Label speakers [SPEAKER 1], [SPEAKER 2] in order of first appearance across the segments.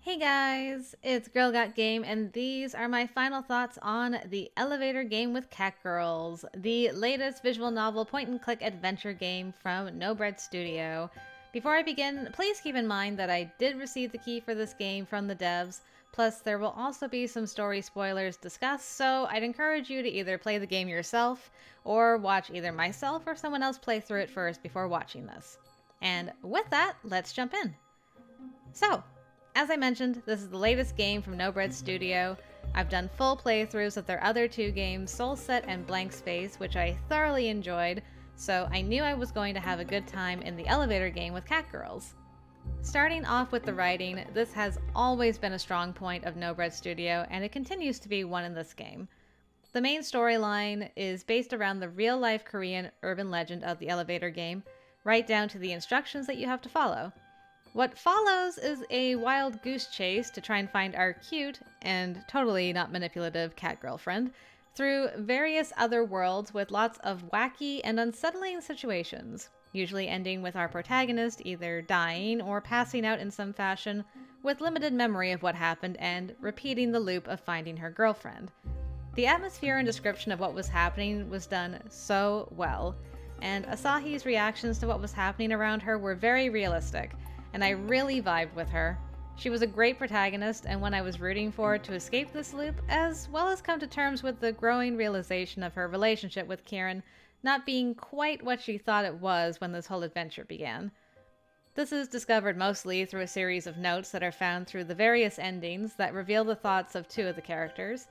[SPEAKER 1] Hey guys, it's Girl Got Game, and these are my final thoughts on the elevator game with Catgirls, the latest visual novel point-and-click adventure game from No Bread Studio. Before I begin, please keep in mind that I did receive the key for this game from the devs, plus there will also be some story spoilers discussed, so I'd encourage you to either play the game yourself, or watch either myself or someone else play through it first before watching this. And with that, let's jump in. So, as I mentioned, this is the latest game from No Bread Studio. I've done full playthroughs of their other two games, Soul Set and Blank Space, which I thoroughly enjoyed, so I knew I was going to have a good time in the elevator game with Catgirls. Starting off with the writing, this has always been a strong point of No Bread Studio, and it continues to be one in this game. The main storyline is based around the real-life Korean urban legend of the elevator game, right down to the instructions that you have to follow. What follows is a wild goose chase to try and find our cute, and totally not manipulative, cat girlfriend, through various other worlds with lots of wacky and unsettling situations, usually ending with our protagonist either dying or passing out in some fashion, with limited memory of what happened and repeating the loop of finding her girlfriend. The atmosphere and description of what was happening was done so well, and Asahi's reactions to what was happening around her were very realistic, and I really vibed with her. She was a great protagonist and one I was rooting for to escape this loop, as well as come to terms with the growing realization of her relationship with Kirin not being quite what she thought it was when this whole adventure began. This is discovered mostly through a series of notes that are found through the various endings that reveal the thoughts of two of the characters.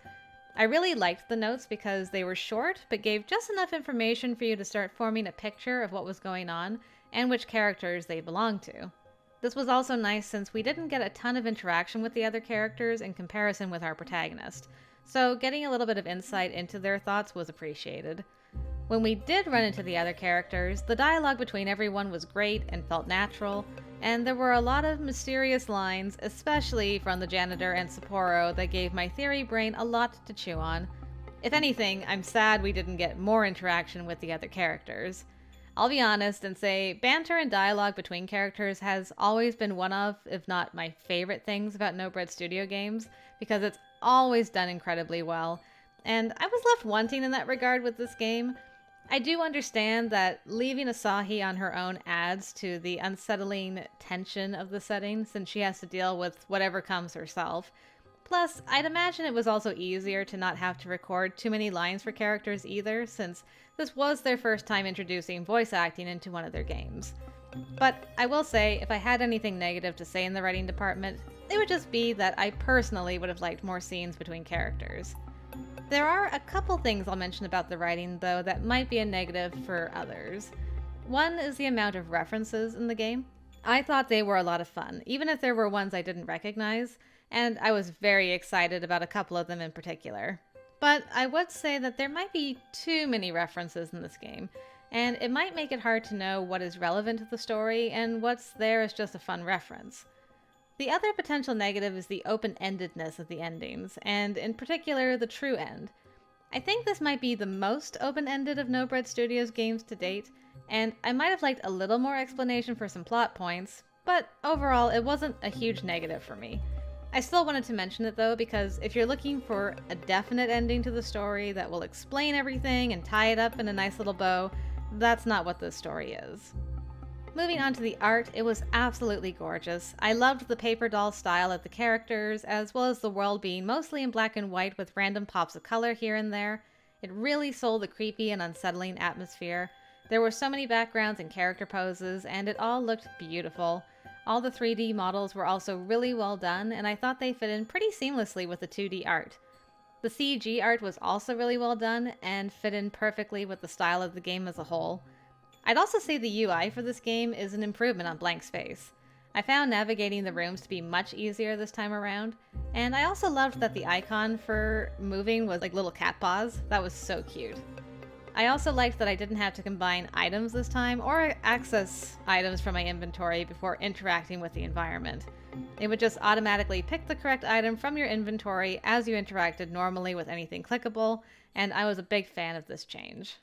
[SPEAKER 1] I really liked the notes because they were short, but gave just enough information for you to start forming a picture of what was going on and which characters they belonged to. This was also nice since we didn't get a ton of interaction with the other characters in comparison with our protagonist, so getting a little bit of insight into their thoughts was appreciated. When we did run into the other characters, the dialogue between everyone was great and felt natural, and there were a lot of mysterious lines, especially from the Janitor and Sapporo, that gave my theory brain a lot to chew on. If anything, I'm sad we didn't get more interaction with the other characters. I'll be honest and say banter and dialogue between characters has always been one of, if not my favorite things about No Bread Studio games, because it's always done incredibly well, and I was left wanting in that regard with this game. I do understand that leaving Asahi on her own adds to the unsettling tension of the setting, since she has to deal with whatever comes herself. Plus, I'd imagine it was also easier to not have to record too many lines for characters either, since this was their first time introducing voice acting into one of their games. But I will say, if I had anything negative to say in the writing department, it would just be that I personally would have liked more scenes between characters. There are a couple things I'll mention about the writing, though, that might be a negative for others. One is the amount of references in the game. I thought they were a lot of fun, even if there were ones I didn't recognize, and I was very excited about a couple of them in particular. But I would say that there might be too many references in this game, and it might make it hard to know what is relevant to the story and what's there as just a fun reference. The other potential negative is the open-endedness of the endings, and in particular, the true end. I think this might be the most open-ended of No Bread Studios games to date, and I might have liked a little more explanation for some plot points, but overall, it wasn't a huge negative for me. I still wanted to mention it though, because if you're looking for a definite ending to the story that will explain everything and tie it up in a nice little bow, that's not what this story is. Moving on to the art, it was absolutely gorgeous. I loved the paper doll style of the characters, as well as the world being mostly in black and white with random pops of color here and there. It really sold the creepy and unsettling atmosphere. There were so many backgrounds and character poses, and it all looked beautiful. All the 3D models were also really well done, and I thought they fit in pretty seamlessly with the 2D art. The CG art was also really well done, and fit in perfectly with the style of the game as a whole. I'd also say the UI for this game is an improvement on Blank Space. I found navigating the rooms to be much easier this time around, and I also loved that the icon for moving was like little cat paws. That was so cute. I also liked that I didn't have to combine items this time or access items from my inventory before interacting with the environment. It would just automatically pick the correct item from your inventory as you interacted normally with anything clickable, and I was a big fan of this change.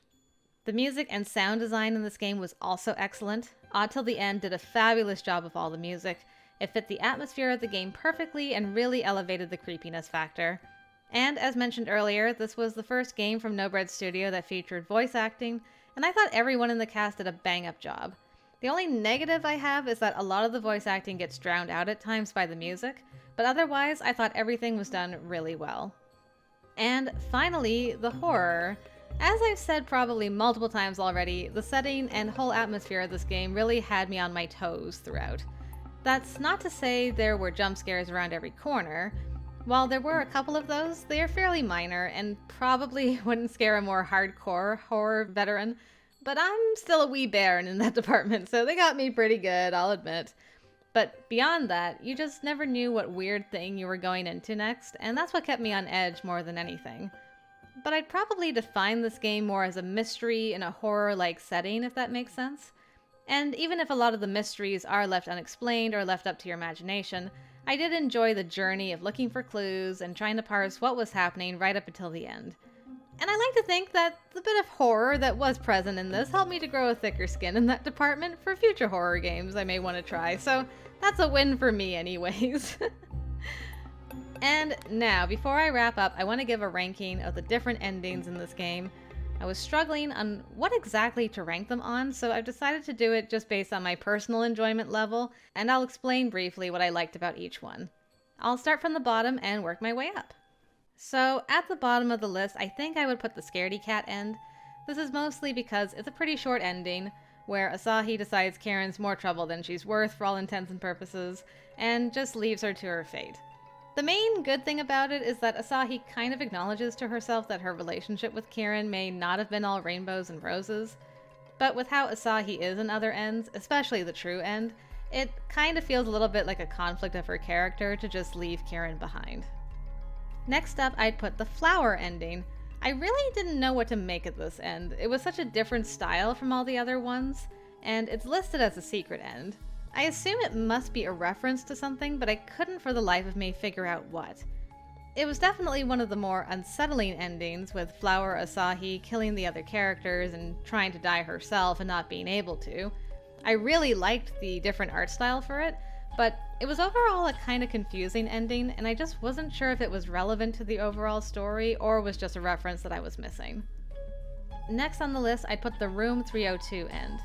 [SPEAKER 1] The music and sound design in this game was also excellent. Odd Till the End did a fabulous job of all the music, It fit the atmosphere of the game perfectly and really elevated the creepiness factor. And as mentioned earlier, this was the first game from No Bread Studio that featured voice acting, and I thought everyone in the cast did a bang-up job. The only negative I have is that a lot of the voice acting gets drowned out at times by the music, but otherwise I thought everything was done really well. And finally, the horror. As I've said probably multiple times already, the setting and whole atmosphere of this game really had me on my toes throughout. That's not to say there were jump scares around every corner. While there were a couple of those, they are fairly minor and probably wouldn't scare a more hardcore horror veteran, but I'm still a wee bairn in that department, so they got me pretty good, I'll admit. But beyond that, you just never knew what weird thing you were going into next, and that's what kept me on edge more than anything. But I'd probably define this game more as a mystery in a horror-like setting, if that makes sense. And even if a lot of the mysteries are left unexplained or left up to your imagination, I did enjoy the journey of looking for clues and trying to parse what was happening right up until the end. And I like to think that the bit of horror that was present in this helped me to grow a thicker skin in that department for future horror games I may want to try, so that's a win for me anyways. And now, before I wrap up, I want to give a ranking of the different endings in this game. I was struggling on what exactly to rank them on, so I've decided to do it just based on my personal enjoyment level, and I'll explain briefly what I liked about each one. I'll start from the bottom and work my way up. So, at the bottom of the list, I think I would put the scaredy cat end. This is mostly because it's a pretty short ending, where Asahi decides Kirin's more trouble than she's worth for all intents and purposes, and just leaves her to her fate. The main good thing about it is that Asahi kind of acknowledges to herself that her relationship with Kirin may not have been all rainbows and roses, but with how Asahi is in other ends, especially the true end, it kind of feels a little bit like a conflict of her character to just leave Kirin behind. Next up, I'd put the flower ending. I really didn't know what to make of this end. It was such a different style from all the other ones, and it's listed as a secret end. I assume it must be a reference to something, but I couldn't for the life of me figure out what. It was definitely one of the more unsettling endings, with Flower Asahi killing the other characters and trying to die herself and not being able to. I really liked the different art style for it, but it was overall a kind of confusing ending, and I just wasn't sure if it was relevant to the overall story or was just a reference that I was missing. Next on the list, I'd put the Room 302 end.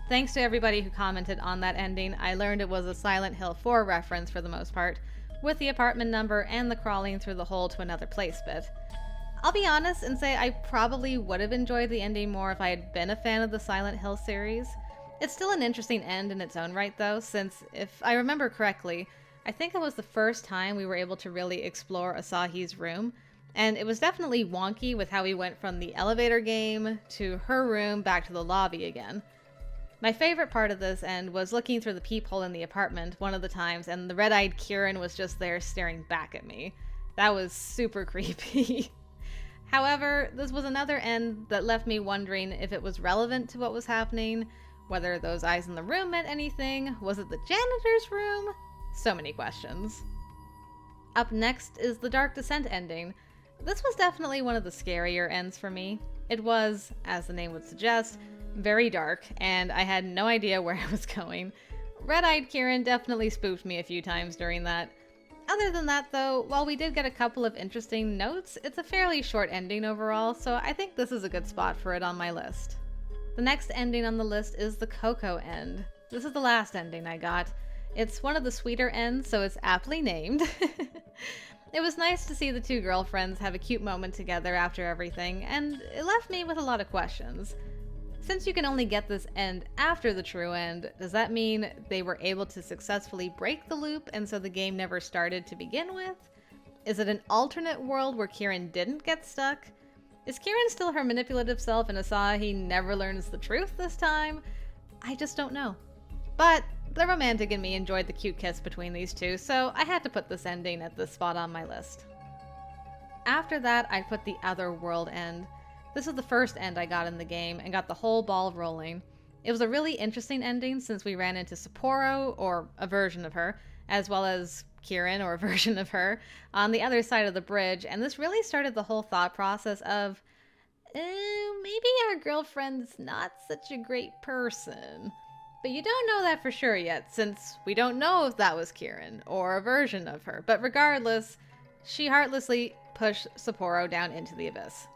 [SPEAKER 1] Thanks to everybody who commented on that ending, I learned it was a Silent Hill 4 reference for the most part, with the apartment number and the crawling through the hole to another place bit. I'll be honest and say I probably would have enjoyed the ending more if I had been a fan of the Silent Hill series. It's still an interesting end in its own right though, since if I remember correctly, I think it was the first time we were able to really explore Asahi's room, and it was definitely wonky with how we went from the elevator game to her room back to the lobby again. My favorite part of this end was looking through the peephole in the apartment one of the times, and the red-eyed Kirin was just there staring back at me. That was super creepy. However, this was another end that left me wondering if it was relevant to what was happening, whether those eyes in the room meant anything, was it the janitor's room? So many questions. Up next is the Dark Descent ending. This was definitely one of the scarier ends for me. It was, as the name would suggest, very dark, and I had no idea where I was going. Red-eyed Kirin definitely spooked me a few times during that. Other than that though, while we did get a couple of interesting notes, it's a fairly short ending overall, so I think this is a good spot for it on my list. The next ending on the list is the Coco end. This is the last ending I got. It's one of the sweeter ends, so it's aptly named. It was nice to see the two girlfriends have a cute moment together after everything, and it left me with a lot of questions. Since you can only get this end after the true end, does that mean they were able to successfully break the loop and so the game never started to begin with? Is it an alternate world where Kirin didn't get stuck? Is Kirin still her manipulative self and Asahi never learns the truth this time? I just don't know. But the romantic in me enjoyed the cute kiss between these two, so I had to put this ending at this spot on my list. After that, I'd put the Other World end. This is the first end I got in the game and got the whole ball rolling. It was a really interesting ending since we ran into Sapporo, or a version of her, as well as Kirin, or a version of her, on the other side of the bridge, and this really started the whole thought process of, maybe our girlfriend's not such a great person. But you don't know that for sure yet, since we don't know if that was Kirin, or a version of her. But regardless, she heartlessly pushed Sapporo down into the abyss.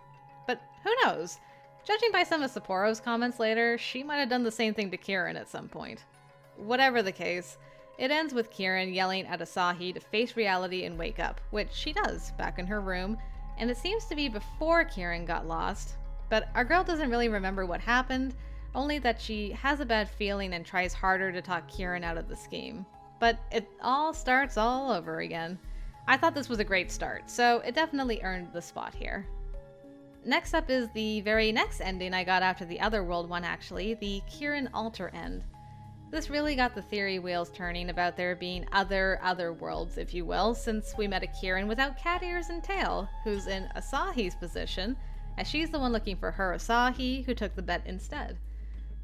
[SPEAKER 1] But who knows? Judging by some of Sapporo's comments later, she might have done the same thing to Kirin at some point. Whatever the case, it ends with Kirin yelling at Asahi to face reality and wake up, which she does back in her room, and it seems to be before Kirin got lost. But our girl doesn't really remember what happened, only that she has a bad feeling and tries harder to talk Kirin out of the scheme. But it all starts all over again. I thought this was a great start, so it definitely earned the spot here. Next up is the very next ending I got after the Otherworld one actually, the Kirin alter end. This really got the theory wheels turning about there being other worlds, if you will, since we met a Kirin without cat ears and tail, who's in Asahi's position, as she's the one looking for her Asahi, who took the bet instead.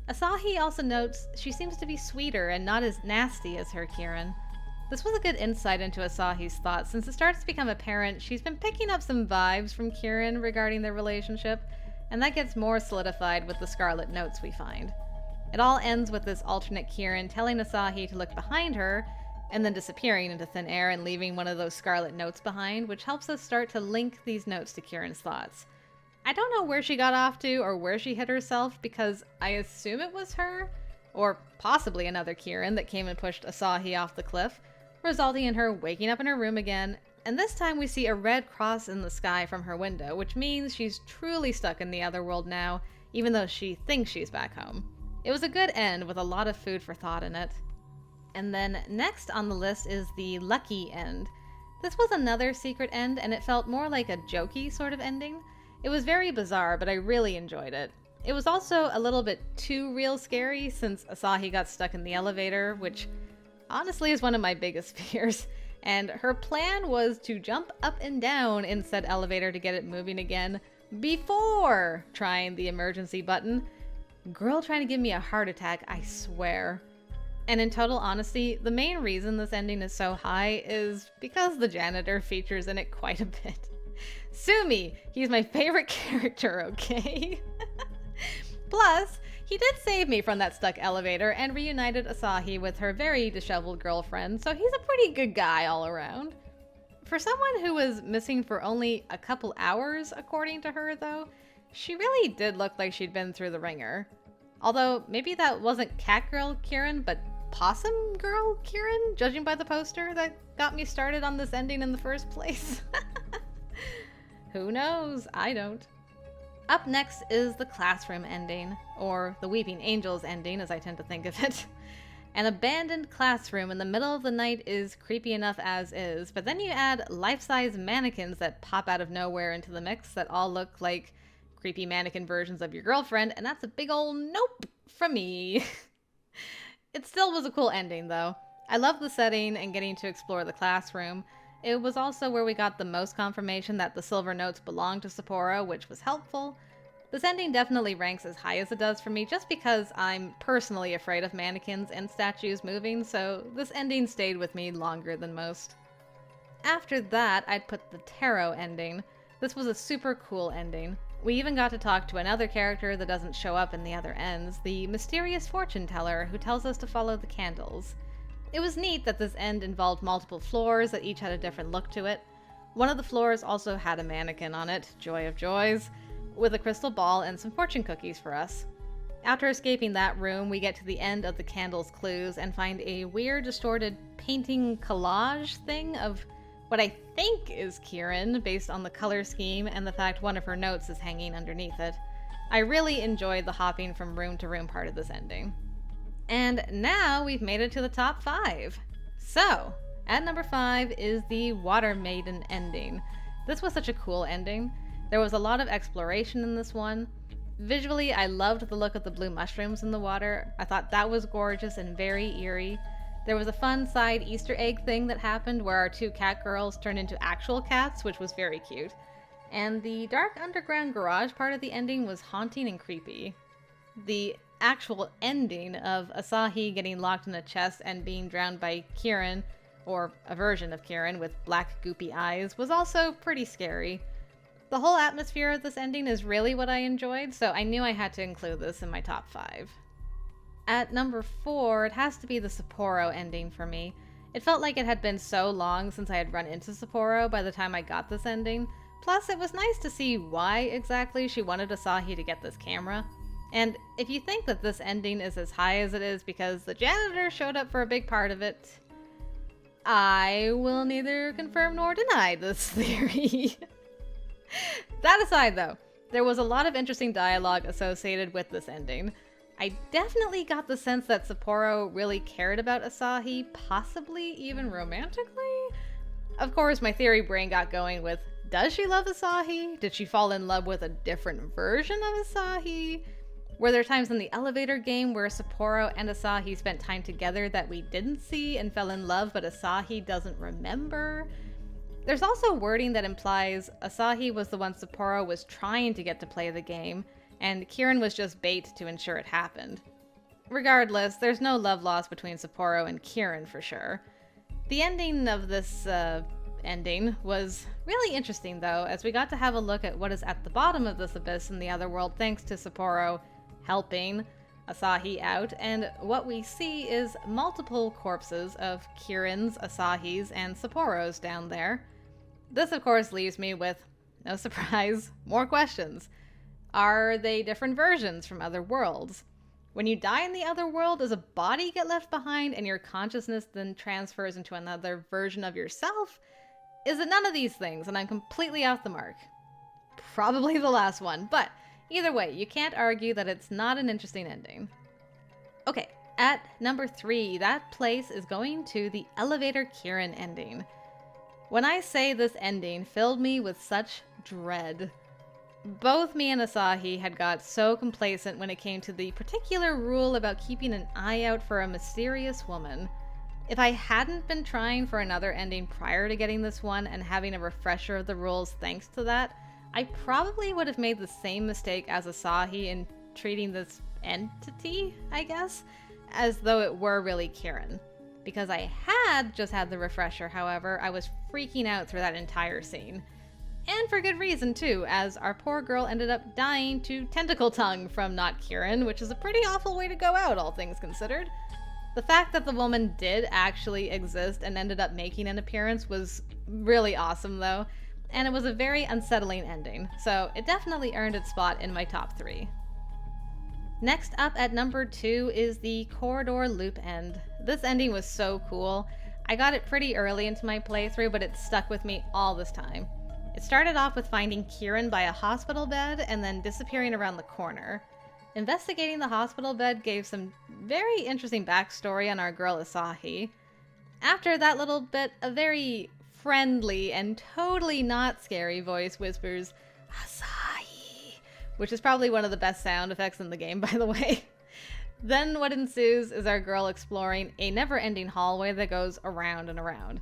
[SPEAKER 1] Asahi also notes she seems to be sweeter and not as nasty as her Kirin. This was a good insight into Asahi's thoughts, since it starts to become apparent she's been picking up some vibes from Kirin regarding their relationship, and that gets more solidified with the scarlet notes we find. It all ends with this alternate Kirin telling Asahi to look behind her, and then disappearing into thin air and leaving one of those scarlet notes behind, which helps us start to link these notes to Kirin's thoughts. I don't know where she got off to or where she hid herself, because I assume it was her, or possibly another Kirin that came and pushed Asahi off the cliff, resulting in her waking up in her room again, and this time we see a red cross in the sky from her window, which means she's truly stuck in the Otherworld now, even though she thinks she's back home. It was a good end with a lot of food for thought in it. And then next on the list is the lucky end. This was another secret end, and it felt more like a jokey sort of ending. It was very bizarre, but I really enjoyed it. It was also a little bit too real scary since Asahi got stuck in the elevator, which honestly is one of my biggest fears. And her plan was to jump up and down in said elevator to get it moving again before trying the emergency button. Girl trying to give me a heart attack, I swear. And in total honesty, the main reason this ending is so high is because the janitor features in it quite a bit. Sue me, he's my favorite character, okay? Plus, he did save me from that stuck elevator and reunited Asahi with her very disheveled girlfriend, so he's a pretty good guy all around. For someone who was missing for only a couple hours, according to her though, she really did look like she'd been through the ringer. Although, maybe that wasn't Catgirl Kirin, but Possum Girl Kirin, judging by the poster that got me started on this ending in the first place. Who knows? I don't. Up next is the classroom ending, or the Weeping Angels ending as I tend to think of it. An abandoned classroom in the middle of the night is creepy enough as is, but then you add life-size mannequins that pop out of nowhere into the mix that all look like creepy mannequin versions of your girlfriend, and that's a big ol' nope from me. It still was a cool ending though. I love the setting and getting to explore the classroom. It was also where we got the most confirmation that the silver notes belonged to Sapporo, which was helpful. This ending definitely ranks as high as it does for me just because I'm personally afraid of mannequins and statues moving, so this ending stayed with me longer than most. After that, I'd put the tarot ending. This was a super cool ending. We even got to talk to another character that doesn't show up in the other ends, the mysterious fortune teller who tells us to follow the candles. It was neat that this end involved multiple floors that each had a different look to it. One of the floors also had a mannequin on it, joy of joys, with a crystal ball and some fortune cookies for us. After escaping that room, we get to the end of the candle's clues and find a weird, distorted painting collage thing of what I think is Kirin, based on the color scheme and the fact one of her notes is hanging underneath it. I really enjoyed the hopping from room to room part of this ending. And now we've made it to the top 5. So, at number 5 is the Water Maiden ending. This was such a cool ending. There was a lot of exploration in this one. Visually, I loved the look of the blue mushrooms in the water. I thought that was gorgeous and very eerie. There was a fun side Easter egg thing that happened where our 2 cat girls turned into actual cats, which was very cute. And the dark underground garage part of the ending was haunting and creepy. The actual ending of Asahi getting locked in a chest and being drowned by Kirin, or a version of Kirin with black goopy eyes, was also pretty scary. The whole atmosphere of this ending is really what I enjoyed, so I knew I had to include this in my top 5. At number 4, it has to be the Sapporo ending for me. It felt like it had been so long since I had run into Sapporo by the time I got this ending. Plus, it was nice to see why exactly she wanted Asahi to get this camera. And if you think that this ending is as high as it is because the janitor showed up for a big part of it, I will neither confirm nor deny this theory. That aside, though, there was a lot of interesting dialogue associated with this ending. I definitely got the sense that Sapporo really cared about Asahi, possibly even romantically. Of course, my theory brain got going with, does she love Asahi? Did she fall in love with a different version of Asahi? Were there times in the elevator game where Sapporo and Asahi spent time together that we didn't see and fell in love, but Asahi doesn't remember? There's also wording that implies Asahi was the one Sapporo was trying to get to play the game, and Kirin was just bait to ensure it happened. Regardless, there's no love lost between Sapporo and Kirin for sure. The ending of this ending was really interesting though, as we got to have a look at what is at the bottom of this abyss in the other world thanks to Sapporo helping Asahi out, and what we see is multiple corpses of Kirin's, Asahi's, and Sapporo's down there. This of course leaves me with, no surprise, more questions. Are they different versions from other worlds? When you die in the other world, does a body get left behind and your consciousness then transfers into another version of yourself? Is it none of these things and I'm completely off the mark? Probably the last one, but either way, you can't argue that it's not an interesting ending. Okay, at number 3, that place is going to the Elevator Kirin ending. When I say this ending filled me with such dread, both me and Asahi had got so complacent when it came to the particular rule about keeping an eye out for a mysterious woman. If I hadn't been trying for another ending prior to getting this one and having a refresher of the rules thanks to that, I probably would have made the same mistake as Asahi in treating this entity, I guess, as though it were really Kirin. Because I had just had the refresher, however, I was freaking out through that entire scene. And for good reason, too, as our poor girl ended up dying to tentacle tongue from not Kirin, which is a pretty awful way to go out, all things considered. The fact that the woman did actually exist and ended up making an appearance was really awesome, though, and it was a very unsettling ending, so it definitely earned its spot in my top 3. Next up at number 2 is the corridor loop end. This ending was so cool. I got it pretty early into my playthrough, but it stuck with me all this time. It started off with finding Kirin by a hospital bed and then disappearing around the corner. Investigating the hospital bed gave some very interesting backstory on our girl Asahi. After that little bit, a very friendly and totally not scary voice whispers, "Asahi," which is probably one of the best sound effects in the game, by the way. Then what ensues is our girl exploring a never-ending hallway that goes around and around.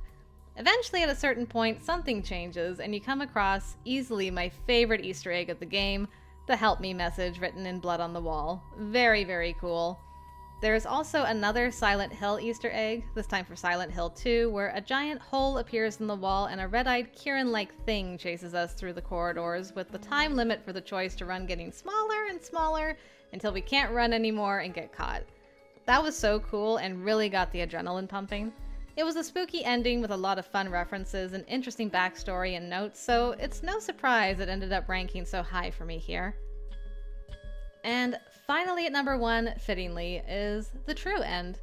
[SPEAKER 1] Eventually, at a certain point, something changes, and you come across easily my favorite Easter egg of the game, the "Help Me" message written in blood on the wall. Very, very cool. There's also another Silent Hill Easter egg, this time for Silent Hill 2, where a giant hole appears in the wall and a red-eyed Kirin-like thing chases us through the corridors, with the time limit for the choice to run getting smaller and smaller until we can't run anymore and get caught. That was so cool and really got the adrenaline pumping. It was a spooky ending with a lot of fun references and interesting backstory and notes, so it's no surprise it ended up ranking so high for me here. And finally at number 1, fittingly, is the true end.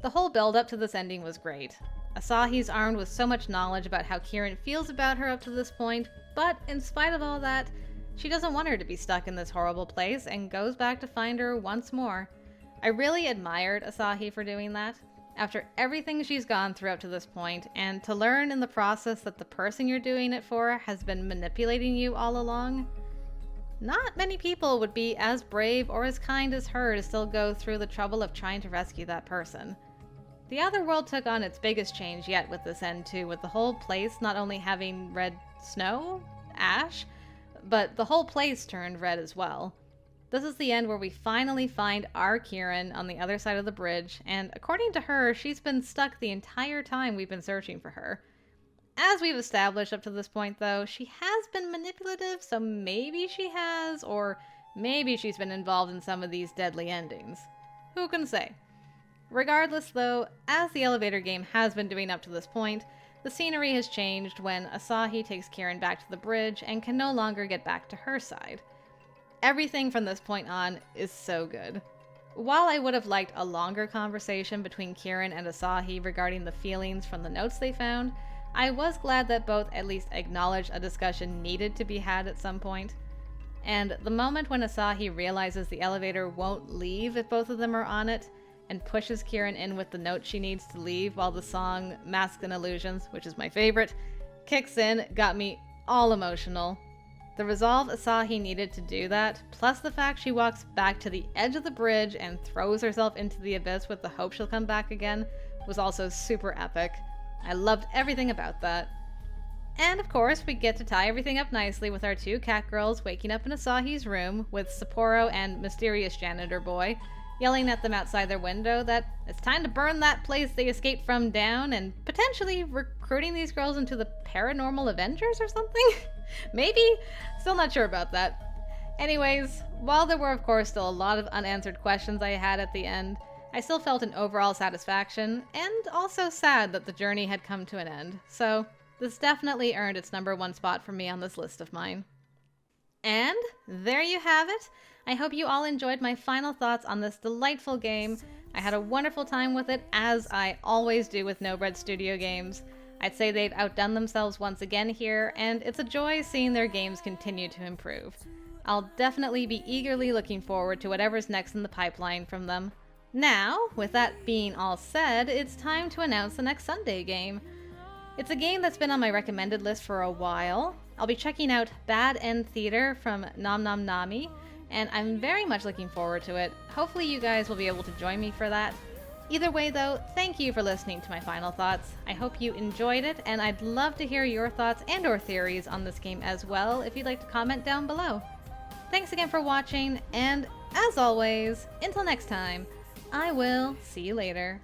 [SPEAKER 1] The whole build-up to this ending was great. Asahi's armed with so much knowledge about how Kirin feels about her up to this point, but in spite of all that, she doesn't want her to be stuck in this horrible place and goes back to find her once more. I really admired Asahi for doing that. After everything she's gone through up to this point, and to learn in the process that the person you're doing it for has been manipulating you all along, not many people would be as brave or as kind as her to still go through the trouble of trying to rescue that person. The other world took on its biggest change yet with this end too, with the whole place not only having red snow, ash, but the whole place turned red as well. This is the end where we finally find our Kirin on the other side of the bridge, and according to her, she's been stuck the entire time we've been searching for her. As we've established up to this point, though, she has been manipulative, so maybe she has, or maybe she's been involved in some of these deadly endings. Who can say? Regardless though, as the elevator game has been doing up to this point, the scenery has changed when Asahi takes Kirin back to the bridge and can no longer get back to her side. Everything from this point on is so good. While I would have liked a longer conversation between Kirin and Asahi regarding the feelings from the notes they found, I was glad that both at least acknowledged a discussion needed to be had at some point. And the moment when Asahi realizes the elevator won't leave if both of them are on it, and pushes Kirin in with the note she needs to leave while the song Masks and Illusions, which is my favorite, kicks in, got me all emotional. The resolve Asahi needed to do that, plus the fact she walks back to the edge of the bridge and throws herself into the abyss with the hope she'll come back again, was also super epic. I loved everything about that. And of course, we get to tie everything up nicely with our two Catgirls waking up in Asahi's room with Sapporo and mysterious Janitor Boy yelling at them outside their window that it's time to burn that place they escaped from down, and potentially recruiting these girls into the Paranormal Avengers or something? Maybe? Still not sure about that. Anyways, while there were of course still a lot of unanswered questions I had at the end, I still felt an overall satisfaction, and also sad that the journey had come to an end, so this definitely earned its #1 spot for me on this list of mine. And there you have it. I hope you all enjoyed my final thoughts on this delightful game. I had a wonderful time with it, as I always do with No Bread Studio games. I'd say they've outdone themselves once again here, and it's a joy seeing their games continue to improve. I'll definitely be eagerly looking forward to whatever's next in the pipeline from them. Now, with that being all said, it's time to announce the next Sunday game. It's a game that's been on my recommended list for a while. I'll be checking out Bad End Theater from Nom Nom Nami, and I'm very much looking forward to it. Hopefully you guys will be able to join me for that. Either way though, thank you for listening to my final thoughts. I hope you enjoyed it, and I'd love to hear your thoughts and or theories on this game as well if you'd like to comment down below. Thanks again for watching, and as always, until next time, I will see you later.